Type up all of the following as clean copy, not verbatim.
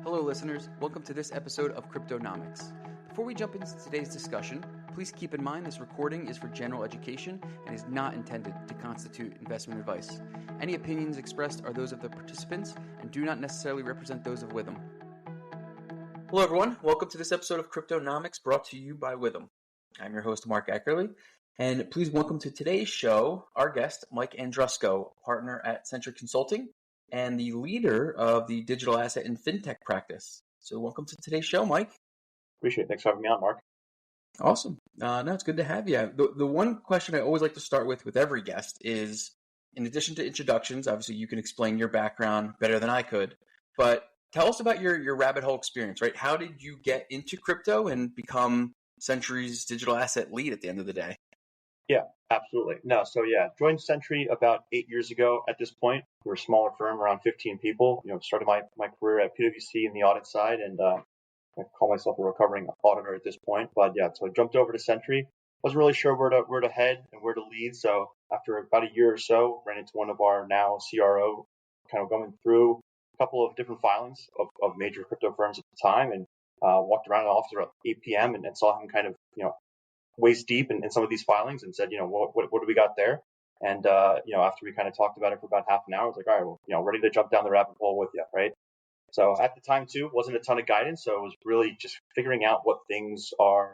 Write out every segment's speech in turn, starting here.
Hello, listeners. Welcome to this episode of Cryptonomics. Before we jump into today's discussion, please keep in mind this recording is for general education and is not intended to constitute investment advice. Any opinions expressed are those of the participants and do not necessarily represent those of Witham. Hello, everyone. Welcome to this episode of Cryptonomics brought to you by Witham. I'm your host, Mark Eckerly, and please welcome to today's show our guest, Mike Andrusko, partner at Centri Consulting and the leader of the digital asset and fintech practice. So welcome to today's show, Mike. Appreciate it. Thanks for having me on, Mark. Awesome. No, it's good to have you. The one question I always like to start with every guest is, in addition to introductions, obviously you can explain your background better than I could, but tell us about your rabbit hole experience, right? How did you get into crypto and become Centri's digital asset lead at the end of the day? Yeah, absolutely. Joined Centri about 8 years ago at this point. We're a smaller firm, around 15 people. Started my career at PwC in the audit side, and I call myself a recovering auditor at this point. But yeah, so I jumped over to Centri. Wasn't really sure where to head and where to lead. So after about a year or so, ran into one of our now CRO, kind of going through a couple of different filings of major crypto firms at the time, and walked around the office around 8 p.m. and saw him kind of, waist deep in some of these filings and said, what do we got there? And, after we kind of talked about it for about half an hour, I was like, all right, well, ready to jump down the rabbit hole with you, right? So at the time too, wasn't a ton of guidance. So it was really just figuring out what things are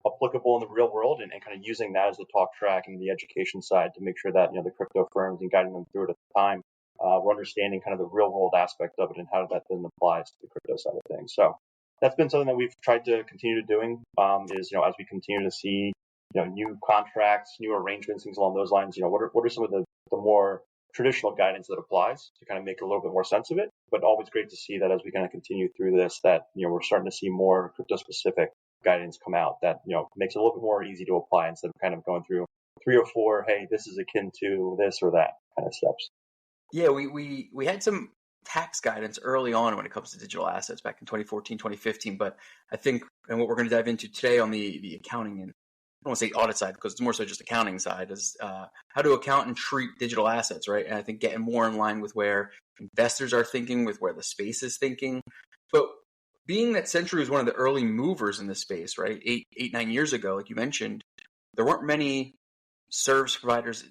applicable in the real world and kind of using that as the talk track and the education side to make sure that, the crypto firms and guiding them through it at the time, we're understanding kind of the real world aspect of it and how that then applies to the crypto side of things. So that's been something that we've tried to continue doing, as we continue to see, new contracts, new arrangements, things along those lines, what are some of the more traditional guidance that applies to kind of make a little bit more sense of it, but always great to see that as we kind of continue through this, that, we're starting to see more crypto specific guidance come out that, makes it a little bit more easy to apply instead of kind of going through 3 or 4, hey, this is akin to this or that kind of steps. Yeah, we had some tax guidance early on when it comes to digital assets back in 2014, 2015. But I think, and what we're going to dive into today on the accounting and I don't want to say audit side because it's more so just accounting side is how to account and treat digital assets, right? And I think getting more in line with where investors are thinking, with where the space is thinking. But being that Centri was one of the early movers in this space, right? 9 years ago, like you mentioned, there weren't many service providers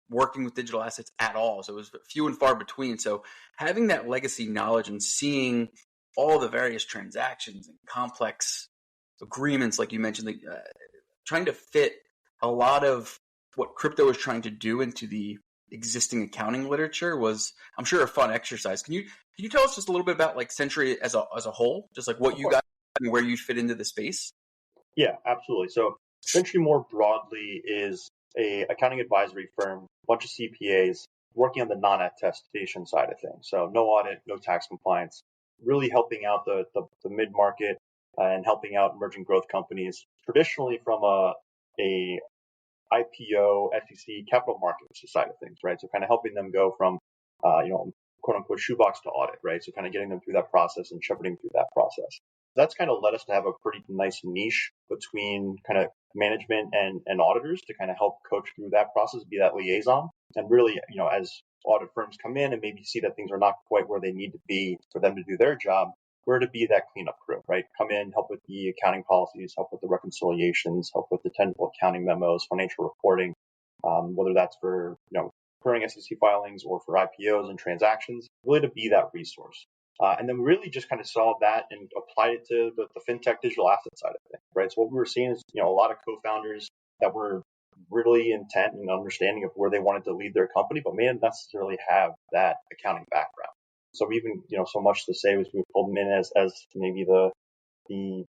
working with digital assets at all. So it was few and far between. So having that legacy knowledge and seeing all the various transactions and complex agreements, like you mentioned, trying to fit a lot of what crypto is trying to do into the existing accounting literature was, I'm sure, a fun exercise. Can you tell us just a little bit about like Centri as a whole, just like what you got and where you fit into the space? Yeah, absolutely. So Centri more broadly is a accounting advisory firm, a bunch of CPAs working on the non-attestation side of things. So no audit, no tax compliance, really helping out the mid-market and helping out emerging growth companies, traditionally from a IPO, SEC, capital markets side of things, right? So kind of helping them go from, quote unquote, shoebox to audit, right? So kind of getting them through that process and shepherding through that process. That's kind of led us to have a pretty nice niche between kind of management and auditors to kind of help coach through that process, be that liaison. And really, as audit firms come in and maybe see that things are not quite where they need to be for them to do their job, we're to be that cleanup crew, right? Come in, help with the accounting policies, help with the reconciliations, help with the technical accounting memos, financial reporting, whether that's for, current SEC filings or for IPOs and transactions, really to be that resource. And then we really just kind of saw that and applied it to the fintech digital asset side of things, right? So what we were seeing is, a lot of co-founders that were really intent and understanding of where they wanted to lead their company, but may not necessarily have that accounting background. So even, so much to say was we pulled them in as maybe the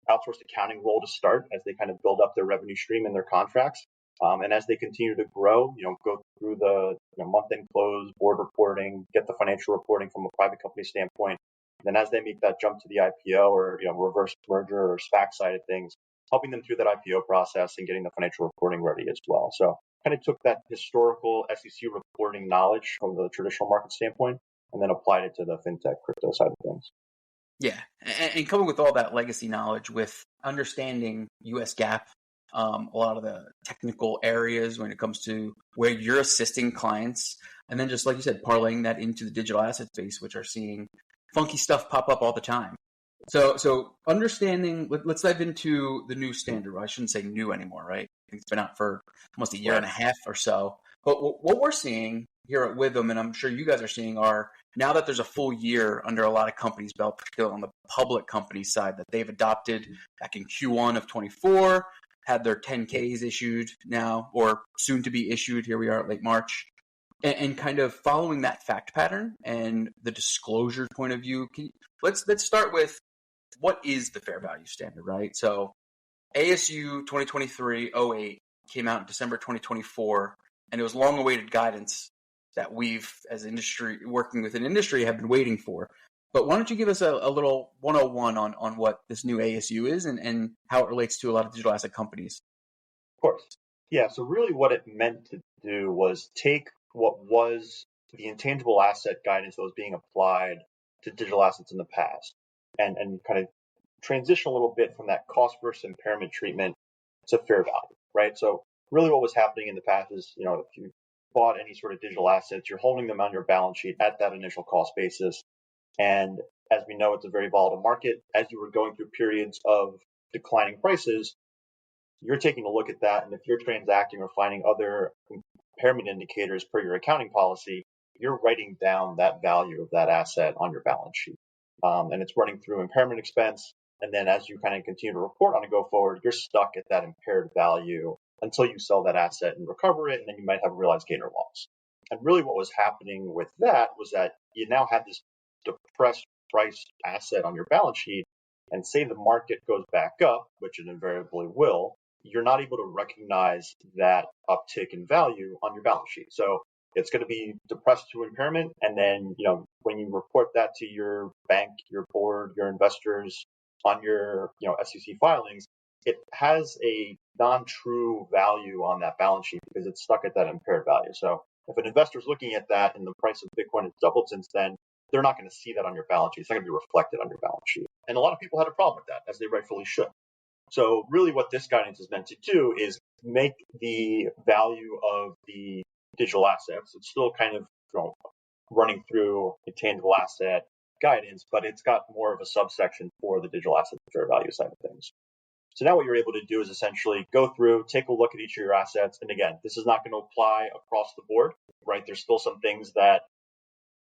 outsourced accounting role to start as they kind of build up their revenue stream and their contracts. And as they continue to grow, go through the month-end close, board reporting, get the financial reporting from a private company standpoint. Then as they make that jump to the IPO or, reverse merger or SPAC side of things, helping them through that IPO process and getting the financial reporting ready as well. So kind of took that historical SEC reporting knowledge from the traditional market standpoint and then applied it to the fintech crypto side of things. Yeah. And coming with all that legacy knowledge with understanding US GAAP, a lot of the technical areas when it comes to where you're assisting clients, and then just like you said, parlaying that into the digital asset space, which are seeing funky stuff pop up all the time. So understanding, let's dive into the new standard. Well, I shouldn't say new anymore, right? I think it's been out for almost a year and a half or so. But what we're seeing here at Witham, and I'm sure you guys are seeing, are now that there's a full year under a lot of companies' belt, particularly on the public company side, that they've adopted back in Q1 of 24, had their 10Ks issued now, or soon to be issued. Here we are at late March. And kind of following that fact pattern and the disclosure point of view, let's start with what is the fair value standard, right? So ASU 2023-08 came out in December 2024, and it was long-awaited guidance that we've, as industry, working with an industry, have been waiting for. But why don't you give us a little 101 on what this new ASU is and how it relates to a lot of digital asset companies? Of course. Yeah, so really what it meant to do was take what was the intangible asset guidance that was being applied to digital assets in the past and kind of transition a little bit from that cost versus impairment treatment to fair value, right? So really what was happening in the past is, if you bought any sort of digital assets, you're holding them on your balance sheet at that initial cost basis. And as we know, it's a very volatile market. As you were going through periods of declining prices, you're taking a look at that. And if you're transacting or finding other impairment indicators per your accounting policy, you're writing down that value of that asset on your balance sheet. And it's running through impairment expense. And then as you kind of continue to report on a go forward, you're stuck at that impaired value until you sell that asset and recover it. And then you might have a realized gain or loss. And really what was happening with that was that you now had this depressed priced asset on your balance sheet. And say the market goes back up, which it invariably will, you're not able to recognize that uptick in value on your balance sheet. So it's going to be depressed to impairment. And then, when you report that to your bank, your board, your investors on your, SEC filings, it has a non-true value on that balance sheet because it's stuck at that impaired value. So if an investor's looking at that and the price of Bitcoin has doubled since then, they're not going to see that on your balance sheet. It's not going to be reflected on your balance sheet. And a lot of people had a problem with that, as they rightfully should. So really what this guidance is meant to do is make the value of the digital assets, it's still kind of running through a tangible asset guidance, but it's got more of a subsection for the digital asset fair value side of things. So now what you're able to do is essentially go through, take a look at each of your assets. And again, this is not going to apply across the board, right? There's still some things that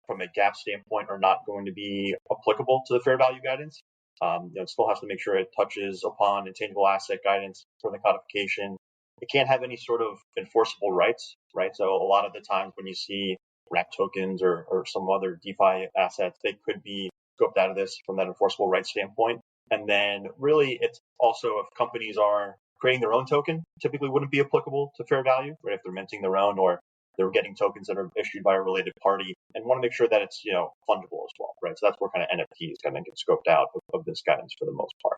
from a GAAP standpoint are not going to be applicable to the fair value guidance. It still has to make sure it touches upon intangible asset guidance for the codification. It can't have any sort of enforceable rights, right? So a lot of the times when you see wrap tokens or some other DeFi assets, they could be scoped out of this from that enforceable rights standpoint. And then really it's also if companies are creating their own token, typically wouldn't be applicable to fair value, right? If they're minting their own or they're getting tokens that are issued by a related party and want to make sure that it's, fungible as well, right? So that's where kind of NFTs kind of get scoped out of this guidance for the most part.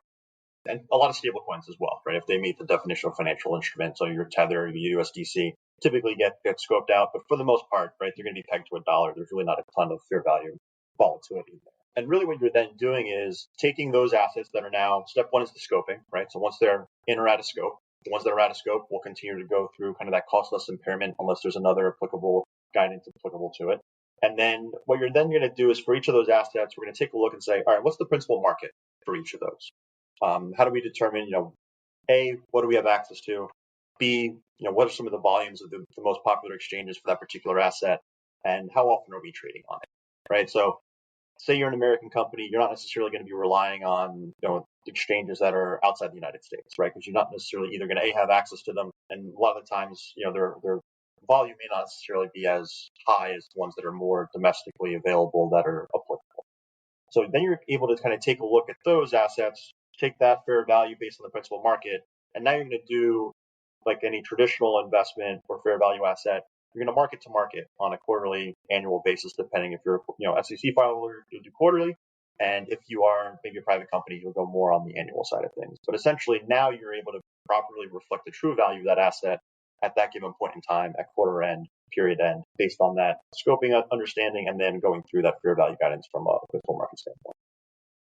And a lot of stable coins as well, right? If they meet the definition of financial instrument, so your Tether, your USDC, typically get scoped out. But for the most part, right, they're going to be pegged to $1. There's really not a ton of fair value volatility there. And really what you're then doing is taking those assets that are now, step one is the scoping, right? So once they're in or out of scope, the ones that are out of scope will continue to go through kind of that costless impairment unless there's another applicable guidance applicable to it. And then what you're then going to do is for each of those assets, we're going to take a look and say, all right, what's the principal market for each of those? How do we determine, A, what do we have access to? B, what are some of the volumes of the most popular exchanges for that particular asset? And how often are we trading on it, right? So say you're an American company, you're not necessarily going to be relying on, exchanges that are outside the United States, right? Because you're not necessarily either going to have access to them. And a lot of the times, their volume may not necessarily be as high as ones that are more domestically available that are applicable. So then you're able to kind of take a look at those assets, take that fair value based on the principal market, and now you're going to do like any traditional investment or fair value asset. You're going to market to market on a quarterly, annual basis, depending if you're, SEC filer, you'll do quarterly. And if you are maybe a private company, you'll go more on the annual side of things. But essentially now you're able to properly reflect the true value of that asset at that given point in time, at quarter end, period end, based on that scoping understanding, and then going through that fair value guidance from a full market standpoint.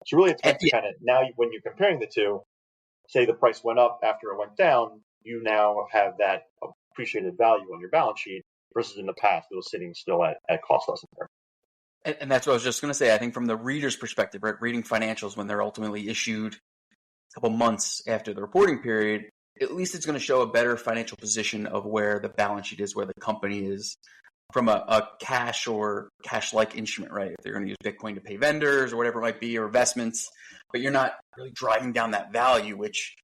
So really it's meant to kind of, now when you're comparing the two, say the price went up after it went down, you now have that appreciated value on your balance sheet versus in the past it was sitting still at cost less impairment. And that's what I was just going to say. I think from the reader's perspective, right, reading financials when they're ultimately issued a couple months after the reporting period, at least it's going to show a better financial position of where the balance sheet is, where the company is from a cash or cash-like instrument, right? If they're going to use Bitcoin to pay vendors or whatever it might be, or investments, but you're not really driving down that value, which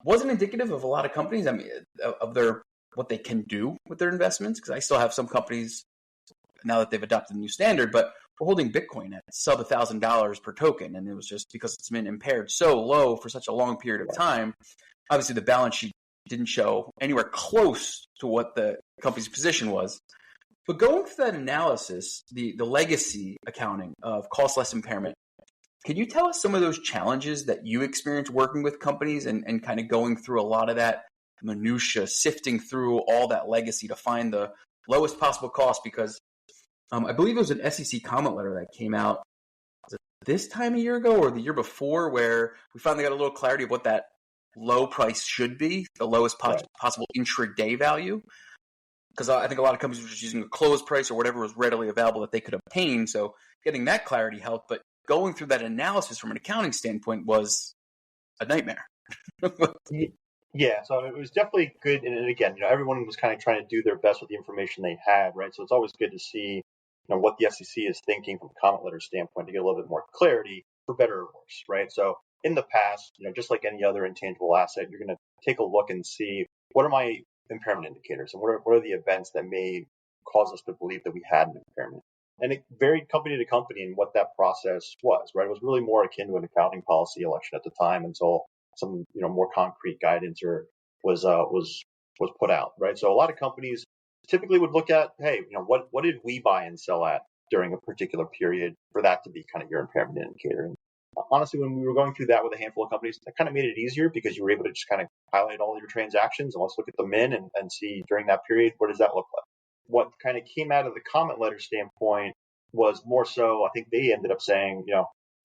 wasn't indicative of a lot of companies. I mean, of their what they can do with their investments. Because I still have some companies now that they've adopted a new standard, but we're holding Bitcoin at sub $1,000 per token, and it was just because it's been impaired so low for such a long period of time. Obviously, the balance sheet didn't show anywhere close to what the company's position was. But going through that analysis, the legacy accounting of cost-less impairment, can you tell us some of those challenges that you experienced working with companies and kind of going through a lot of that minutia, sifting through all that legacy to find the lowest possible cost? Because I believe it was an SEC comment letter that came out this time a year ago or the year before, where we finally got a little clarity of what that low price should be, the lowest possible intraday value. Because I think a lot of companies were just using a close price or whatever was readily available that they could obtain. So getting that clarity helped. But going through that analysis from an accounting standpoint was a nightmare. Yeah, so it was definitely good. And again, everyone was kind of trying to do their best with the information they had, right? So it's always good to see, what the SEC is thinking from a comment letter standpoint to get a little bit more clarity, for better or worse, right? So in the past, just like any other intangible asset, you're going to take a look and see, what are my impairment indicators, and what are the events that may cause us to believe that we had an impairment? And it varied company to company in what that process was, right? It was really more akin to an accounting policy election at the time until some, more concrete guidance was put out, right? So a lot of companies typically would look at, hey, what did we buy and sell at during a particular period for that to be kind of your impairment indicator. And honestly, when we were going through that with a handful of companies, that kind of made it easier because you were able to just kind of highlight all your transactions and let's look at the min and see during that period, what does that look like? What kind of came out of the comment letter standpoint was more so, I think they ended up saying,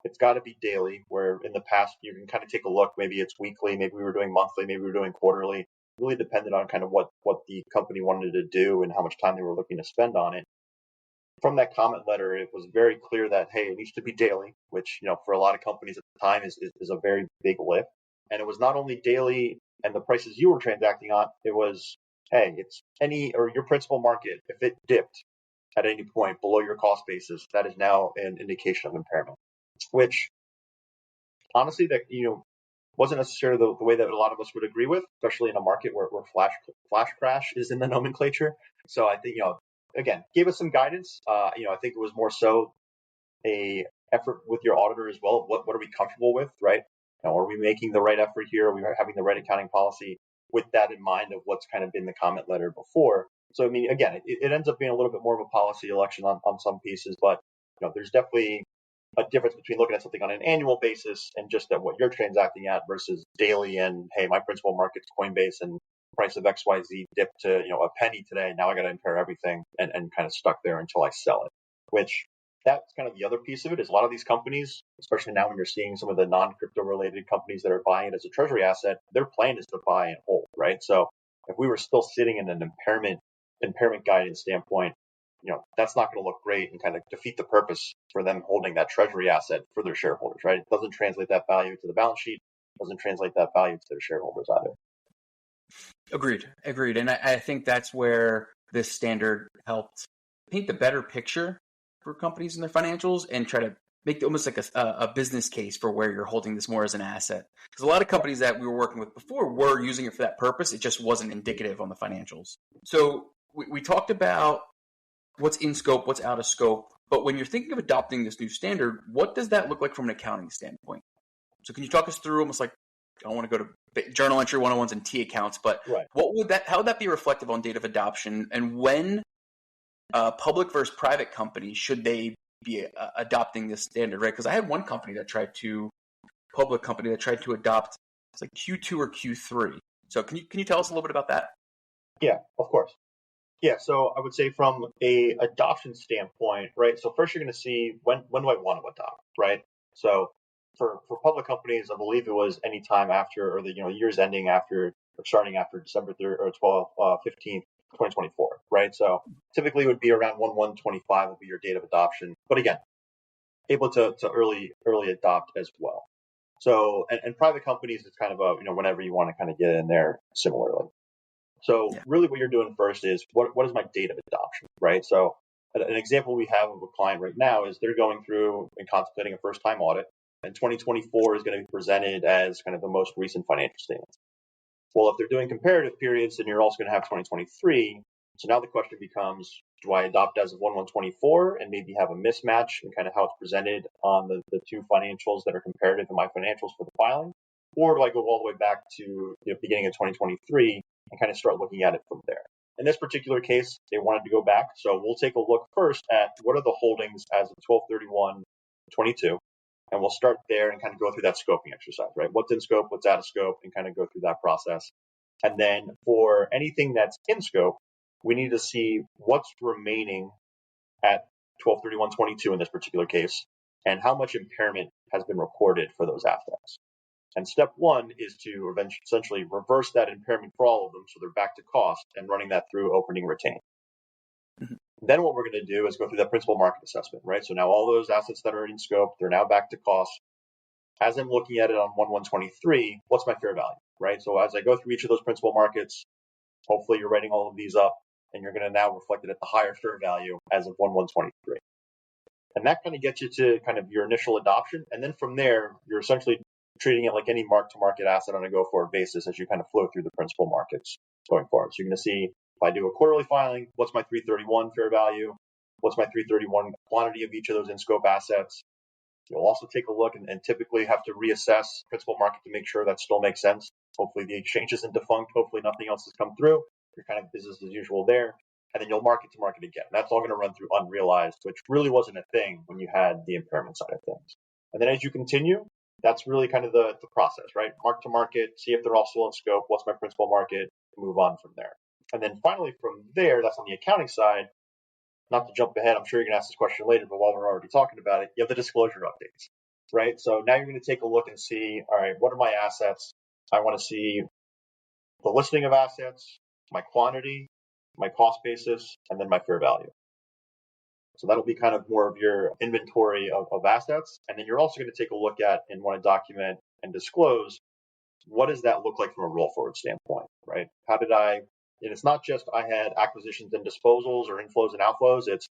it's got to be daily, where in the past you can kind of take a look, maybe it's weekly, maybe we were doing monthly, maybe we were doing quarterly. Really depended on kind of what the company wanted to do and how much time they were looking to spend on it. From that comment letter, it was very clear that, hey, it needs to be daily, which, for a lot of companies at the time is a very big lift. And it was not only daily and the prices you were transacting on, it was, hey, it's your principal market, if it dipped at any point below your cost basis, that is now an indication of impairment, which honestly, that, wasn't necessarily the way that a lot of us would agree with, especially in a market where flash crash is in the nomenclature. So I think, again, gave us some guidance. I think it was more so a effort with your auditor as well. What are we comfortable with, right? Are we making the right effort here? Are we having the right accounting policy with that in mind of what's kind of been the comment letter before? So, I mean, again, it ends up being a little bit more of a policy election on some pieces, but, there's definitely a difference between looking at something on an annual basis and just at what you're transacting at versus daily and, hey, my principal market's Coinbase and price of XYZ dipped to, a penny today. Now I got to impair everything and kind of stuck there until I sell it, which that's kind of the other piece of it is a lot of these companies, especially now when you're seeing some of the non-crypto related companies that are buying it as a treasury asset, their plan is to buy and hold, right? So if we were still sitting in an impairment guidance standpoint, that's not going to look great and kind of defeat the purpose for them holding that treasury asset for their shareholders, right? It doesn't translate that value to the balance sheet, doesn't translate that value to their shareholders either. Agreed. And I think that's where this standard helped paint the better picture for companies and their financials and try to make it almost like a business case for where you're holding this more as an asset. Because a lot of companies that we were working with before were using it for that purpose. It just wasn't indicative on the financials. So we talked about what's in scope, what's out of scope. But when you're thinking of adopting this new standard, what does that look like from an accounting standpoint? So can you talk us through almost like, I don't want to go to journal entry 101s and T accounts, but right. How would that be reflective on date of adoption? And when public versus private companies should they be adopting this standard, right? Because I had one company that public company that tried to adopt, it's like Q2 or Q3. So can you tell us a little bit about that? Yeah, of course. Yeah, so I would say from a adoption standpoint, right? So first you're going to see when do I want to adopt, right? So for public companies, I believe it was any time after, or the years ending after or starting after December 3rd or 15th 2024, right? So typically it would be around 1/1/25 would be your date of adoption. But again, able to early adopt as well. So, and private companies, it's kind of whenever you want to kind of get in there similarly. So Yeah. really what you're doing first is what is my date of adoption, right? So an example we have of a client right now is they're going through and contemplating a first time audit, and 2024 is going to be presented as kind of the most recent financial statements. Well, if they're doing comparative periods, then you're also going to have 2023. So now the question becomes, do I adopt as of 1/1/24 and maybe have a mismatch in kind of how it's presented on the two financials that are comparative in my financials for the filing? Or do I go all the way back to the beginning of 2023 and kind of start looking at it from there? In this particular case, they wanted to go back. So we'll take a look first at what are the holdings as of 12/31/22. And we'll start there and kind of go through that scoping exercise, right? What's in scope, what's out of scope, and kind of go through that process. And then for anything that's in scope, we need to see what's remaining at 12/31/22 in this particular case, and how much impairment has been recorded for those assets. And step one is to essentially reverse that impairment for all of them so they're back to cost and running that through opening retain. Mhm. Then what we're going to do is go through that principal market assessment, right? So now all those assets that are in scope, they're now back to cost. As I'm looking at it on 1/1/23, what's my fair value, right? So as I go through each of those principal markets, hopefully you're writing all of these up and you're going to now reflect it at the higher fair value as of 1/1/23. And that kind of gets you to kind of your initial adoption. And then from there, you're essentially treating it like any mark-to-market asset on a go-forward basis as you kind of flow through the principal markets going forward. So you're going to see, if I do a quarterly filing, what's my 3/31 fair value? What's my 3/31 quantity of each of those in-scope assets? You'll also take a look and typically have to reassess principal market to make sure that still makes sense. Hopefully the exchange isn't defunct. Hopefully nothing else has come through. You're kind of business as usual there. And then you'll market to market again. That's all going to run through unrealized, which really wasn't a thing when you had the impairment side of things. And then as you continue, that's really kind of the process, right? Mark to market, see if they're all still in scope. What's my principal market? Move on from there. And then finally from there, that's on the accounting side. Not to jump ahead, I'm sure you're going to ask this question later, but while we're already talking about it, you have the disclosure updates, right? So now you're going to take a look and see, all right, what are my assets? I want to see the listing of assets, my quantity, my cost basis, and then my fair value. So that'll be kind of more of your inventory of assets. And then you're also going to take a look at and want to document and disclose what does that look like from a roll forward standpoint, right? And it's not just I had acquisitions and disposals or inflows and outflows. It's,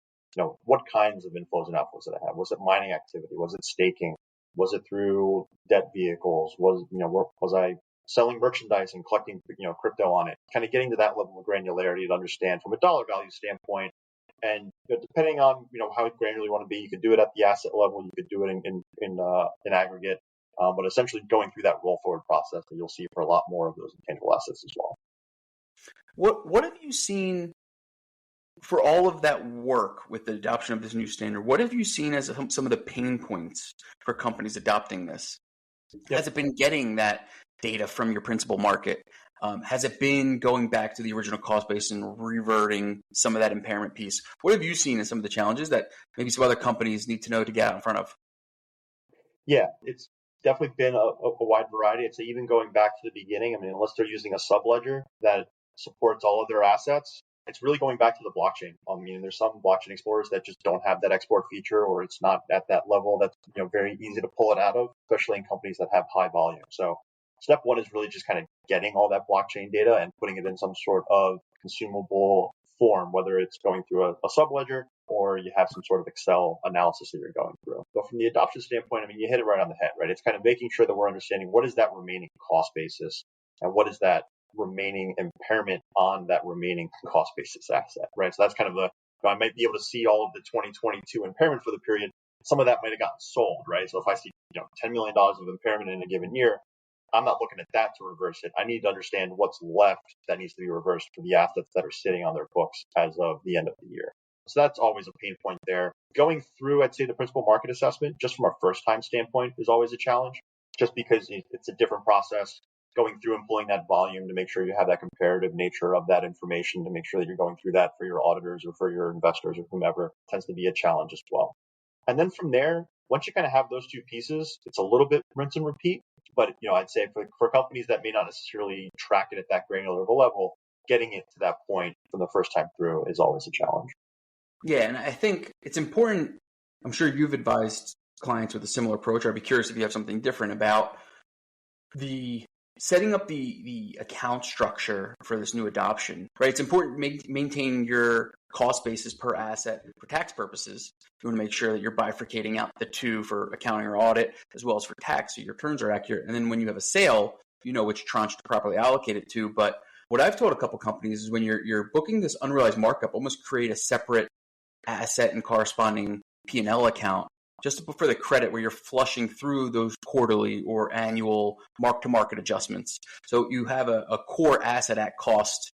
what kinds of inflows and outflows did I have? Was it mining activity? Was it staking? Was it through debt vehicles? Was I selling merchandise and collecting, crypto on it? Kind of getting to that level of granularity to understand from a dollar value standpoint. And depending on, how granular you want to be, you could do it at the asset level. You could do it in aggregate. But essentially going through that roll forward process that you'll see for a lot more of those intangible assets as well. What have you seen for all of that work with the adoption of this new standard? What have you seen as some of the pain points for companies adopting this? Yep. Has it been getting that data from your principal market? Has it been going back to the original cost base and reverting some of that impairment piece? What have you seen as some of the challenges that maybe some other companies need to know to get out in front of? Yeah, it's definitely been a wide variety. It's even going back to the beginning. I mean, unless they're using a subledger that supports all of their assets, it's really going back to the blockchain. I mean, there's some blockchain explorers that just don't have that export feature, or it's not at that level that's very easy to pull it out of, especially in companies that have high volume. So step one is really just kind of getting all that blockchain data and putting it in some sort of consumable form, whether it's going through a subledger or you have some sort of Excel analysis that you're going through. So from the adoption standpoint, I mean, you hit it right on the head, right? It's kind of making sure that we're understanding what is that remaining cost basis and what is that remaining impairment on that remaining cost basis asset, right? So that's kind of I might be able to see all of the 2022 impairment for the period. Some of that might have gotten sold, right? So if I see, $10 million of impairment in a given year, I'm not looking at that to reverse it. I need to understand what's left that needs to be reversed for the assets that are sitting on their books as of the end of the year. So that's always a pain point there. Going through, I'd say, the principal market assessment, just from a first-time standpoint, is always a challenge, just because it's a different process. Going through and pulling that volume to make sure you have that comparative nature of that information, to make sure that you're going through that for your auditors or for your investors or whomever, tends to be a challenge as well. And then from there, once you kind of have those two pieces, it's a little bit rinse and repeat. But, I'd say for companies that may not necessarily track it at that granular of a level, getting it to that point from the first time through is always a challenge. Yeah, and I think it's important. I'm sure you've advised clients with a similar approach. I'd be curious if you have something different about the setting up the account structure for this new adoption, right? It's important to maintain your cost basis per asset for tax purposes. You want to make sure that you're bifurcating out the two for accounting or audit, as well as for tax, so your returns are accurate. And then when you have a sale, you know which tranche to properly allocate it to. But what I've told a couple companies is when you're booking this unrealized markup, almost create a separate asset and corresponding P&L account just for the credit where you're flushing through those quarterly or annual mark-to-market adjustments. So you have a core asset at cost,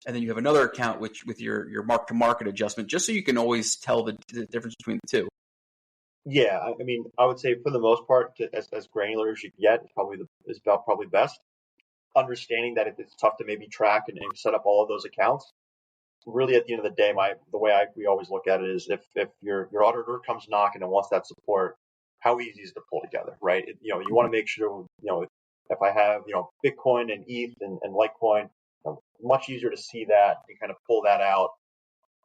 and then you have another account with your mark-to-market adjustment, just so you can always tell the difference between the two. Yeah, I mean, I would say for the most part, as granular as you get, is about probably best. Understanding that it's tough to maybe track and set up all of those accounts. Really, at the end of the day, we always look at it is if your auditor comes knocking and wants that support, how easy is it to pull together, right? You want to make sure, if I have, Bitcoin and ETH and Litecoin, much easier to see that and kind of pull that out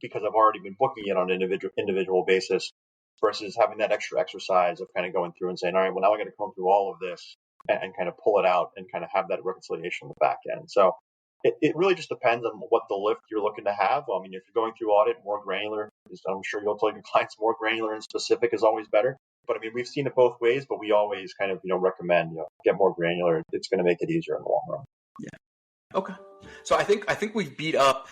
because I've already been booking it on an individual basis versus having that extra exercise of kind of going through and saying, all right, well, now I got to come through all of this and kind of pull it out and kind of have that reconciliation on the back end. So it really just depends on what the lift you're looking to have. I mean, if you're going through audit, more granular, I'm sure you'll tell your clients more granular and specific is always better. But I mean, we've seen it both ways, but we always kind of, recommend, get more granular. It's going to make it easier in the long run. Yeah. Okay. So I think we've beat up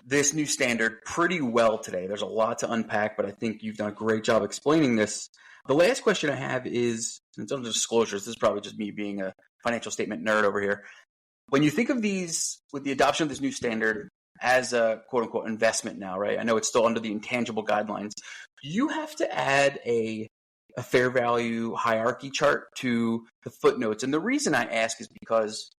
this new standard pretty well today. There's a lot to unpack, but I think you've done a great job explaining this. The last question I have is, in terms of disclosures, this is probably just me being a financial statement nerd over here. When you think of these, with the adoption of this new standard as a quote unquote investment now, right? I know it's still under the intangible guidelines. You have to add a fair value hierarchy chart to the footnotes. And the reason I ask is because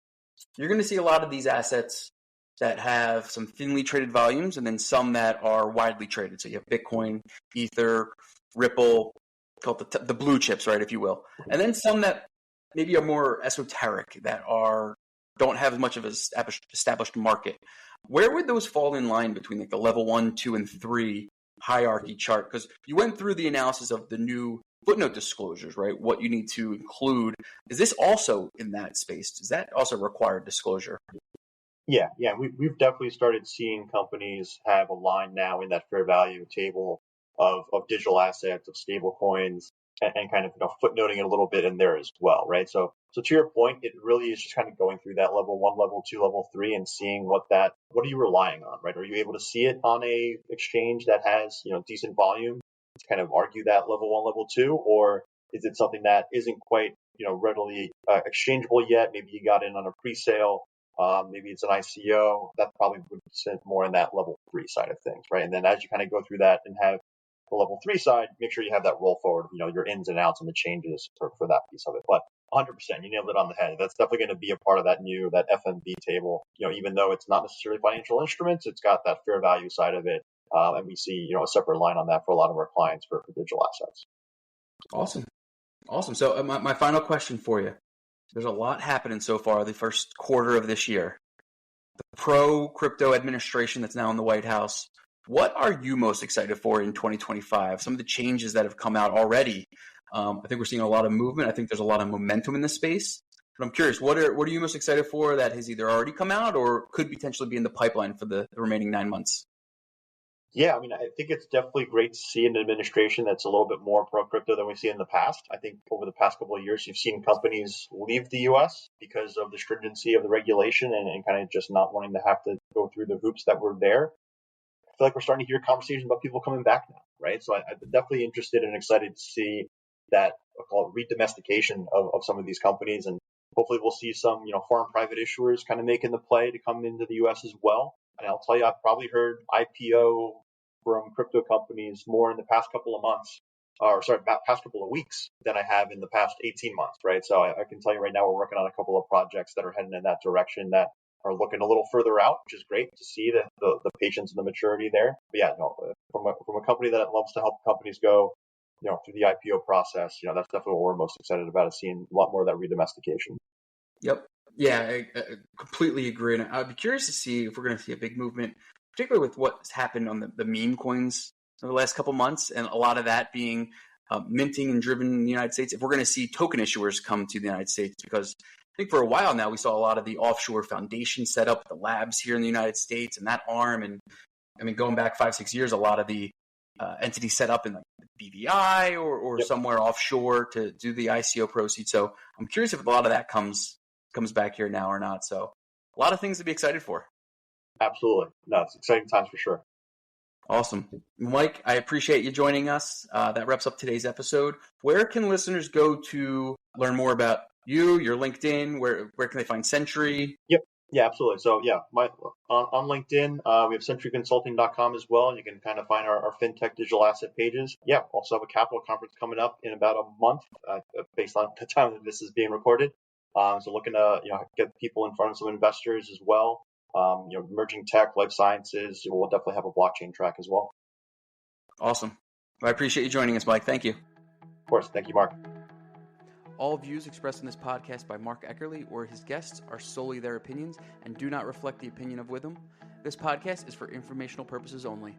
you're going to see a lot of these assets that have some thinly traded volumes and then some that are widely traded. So you have Bitcoin, Ether, Ripple, called the blue chips, right, if you will. And then some that maybe are more esoteric, that don't have as much of an established market. Where would those fall in line between like the level 1, 2, and 3 hierarchy chart? Because you went through the analysis of the new footnote disclosures, right? What you need to include. Is this also in that space? Does that also require disclosure? Yeah. We've definitely started seeing companies have a line now in that fair value table of digital assets, of stable coins, and kind of footnoting it a little bit in there as well, right? So to your point, it really is just kind of going through that level 1, level 2, level 3, and seeing what are you relying on, right? Are you able to see it on a exchange that has decent volume to kind of argue that level 1, level 2, or is it something that isn't quite readily exchangeable yet? Maybe you got in on a pre-sale. Maybe it's an ICO. That probably would sit more in that level 3 side of things, right? And then as you kind of go through that and have the level 3 side, make sure you have that roll forward of, your ins and outs and the changes for that piece of it. But 100%, you nailed it on the head. That's definitely going to be a part of that FMV table. Even though it's not necessarily financial instruments, it's got that fair value side of it. And we see, a separate line on that for a lot of our clients for digital assets. Awesome. So my final question for you. There's a lot happening so far the first quarter of this year. The pro-crypto administration that's now in the White House. What are you most excited for in 2025? Some of the changes that have come out already. I think we're seeing a lot of movement. I think there's a lot of momentum in this space. But I'm curious, what are you most excited for that has either already come out or could potentially be in the pipeline for the remaining 9 months? Yeah, I mean, I think it's definitely great to see an administration that's a little bit more pro-crypto than we've seen in the past. I think over the past couple of years, you've seen companies leave the U.S. because of the stringency of the regulation and kind of just not wanting to have to go through the hoops that were there. I feel like we're starting to hear conversations about people coming back now, right? So I'm definitely interested and excited to see that, I'll call it re-domestication of some of these companies. And hopefully we'll see some, foreign private issuers kind of making the play to come into the U.S. as well. And I'll tell you, I've probably heard IPO from crypto companies more in the past couple of months, past couple of weeks than I have in the past 18 months, right? So I can tell you right now, we're working on a couple of projects that are heading in that direction that are looking a little further out, which is great to see the patience and the maturity there. But yeah, from a company that loves to help companies go, through the IPO process, that's definitely what we're most excited about, is seeing a lot more of that redomestication. Yep. Yeah, I completely agree. And I'd be curious to see if we're going to see a big movement, particularly with what's happened on the meme coins in the last couple months, and a lot of that being minting and driven in the United States. If we're going to see token issuers come to the United States, because I think for a while now we saw a lot of the offshore foundations set up, the labs here in the United States, and that arm. And I mean, going back 5-6 years, a lot of the entities set up in like BVI or Yep. somewhere offshore to do the ICO proceeds. So I'm curious if a lot of that comes back here now or not. So a lot of things to be excited for. Absolutely. No, it's exciting times for sure. Awesome. Mike, I appreciate you joining us. That wraps up today's episode. Where can listeners go to learn more about you, your LinkedIn? Where can they find Centri? Yep. Yeah, absolutely. So yeah, on LinkedIn, we have centriconsulting.com as well. And you can kind of find our fintech digital asset pages. Yeah, also have a capital conference coming up in about a month, based on the time that this is being recorded. So looking to get people in front of some investors as well. Emerging tech, life sciences. We'll definitely have a blockchain track as well. Awesome. I appreciate you joining us, Mike. Thank you. Of course. Thank you, Mark. All views expressed in this podcast by Mark Eckerly or his guests are solely their opinions and do not reflect the opinion of Witham. This podcast is for informational purposes only.